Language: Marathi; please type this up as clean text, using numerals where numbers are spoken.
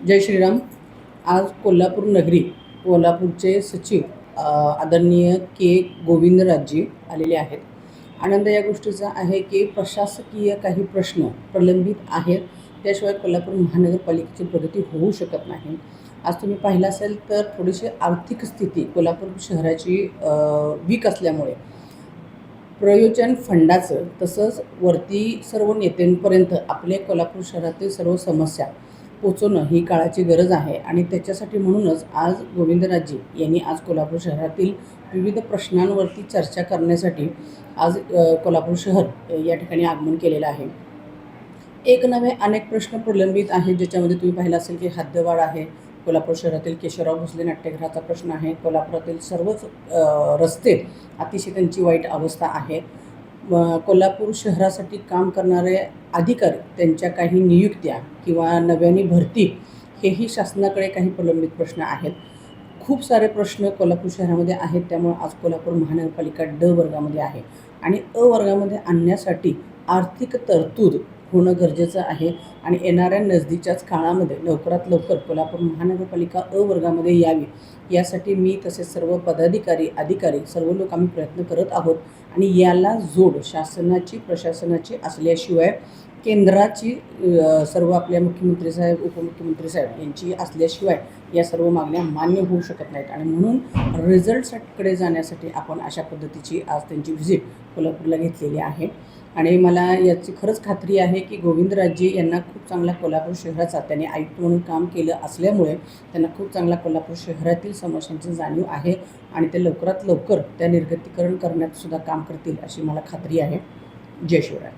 जय श्रीराम. आज कोल्हापूर नगरी, कोल्हापूरचे सचिव आदरणीय के गोविंदराजजी आलेले आहेत. आनंद या गोष्टीचा आहे की प्रशासकीय काही प्रश्न प्रलंबित आहेत, त्याशिवाय कोल्हापूर महानगरपालिकेची प्रगती होऊ शकत नाही. आज तुम्ही पाहिलं असेल तर थोडीशी आर्थिक स्थिती कोल्हापूर शहराची वीक असल्यामुळे प्रयोजन फंडाचं तसंच वरती सर्व नेत्यांपर्यंत आपले कोल्हापूर शहरातील सर्व समस्या पोचवणं ही काळाची गरज आहे. आणि त्याच्यासाठी म्हणूनच आज गोविंदराजजी यांनी आज कोल्हापूर शहरातील विविध प्रश्नांवरती चर्चा करण्यासाठी आज कोल्हापूर शहर या ठिकाणी आगमन केलेलं आहे. एक नव्हे अनेक प्रश्न प्रलंबित आहेत, ज्याच्यामध्ये तुम्ही पाहिलं असेल की हद्दवाढ आहे, कोल्हापूर शहरातील केशवराव भोसले नाट्यगृहाचा प्रश्न आहे, कोल्हापुरातील सर्वच रस्ते अतिशय त्यांची वाईट अवस्था आहे. कोल्हापूर शहरासाठी काम करणारे अधिकारी त्यांच्या काही नियुक्त्या किंवा नव्याने भरती हेही शासनाकडे काही प्रलंबित प्रश्न आहेत. खूप सारे प्रश्न कोल्हापूर शहरामध्ये आहेत. त्यामुळे आज कोल्हापूर महानगरपालिका ड वर्गामध्ये आहे आणि अ वर्गामध्ये आणण्यासाठी आर्थिक तरतूद होणं गरजेचं आहे. आणि येणाऱ्या नजदीकच्याच काळामध्ये लवकरात लवकर कोल्हापूर महानगरपालिका अ वर्गामध्ये यावी यासाठी मी तसेच सर्व पदाधिकारी अधिकारी सर्व लोक आम्ही प्रयत्न करत आहोत. आणि याला जोड शासनाची प्रशासनाची असल्याशिवाय केंद्राची सर्व आपल्या मुख्यमंत्री साहेब उपमुख्यमंत्री साहेब यांची असल्याशिवाय या सर्व मागण्या मान्य होऊ शकत नाहीत. आणि म्हणून रिझल्टकडे जाण्यासाठी आपण अशा पद्धतीची आज त्यांची व्हिजिट कोल्हापूरला घेतलेली आहे. आणि मला याची खरंच खात्री आहे की गोविंदराजजी यांना खूप चांगला कोल्हापूर शहराचा त्यांनी आयुक्त म्हणून काम केलं असल्यामुळे त्यांना खूप चांगला कोल्हापूर शहरातील समस्यांची जाणीव आहे आणि ते लवकरात लवकर त्या निर्गतीकरण करण्यात सुद्धा काम करतील अशी मला खात्री आहे. जय शिवराय.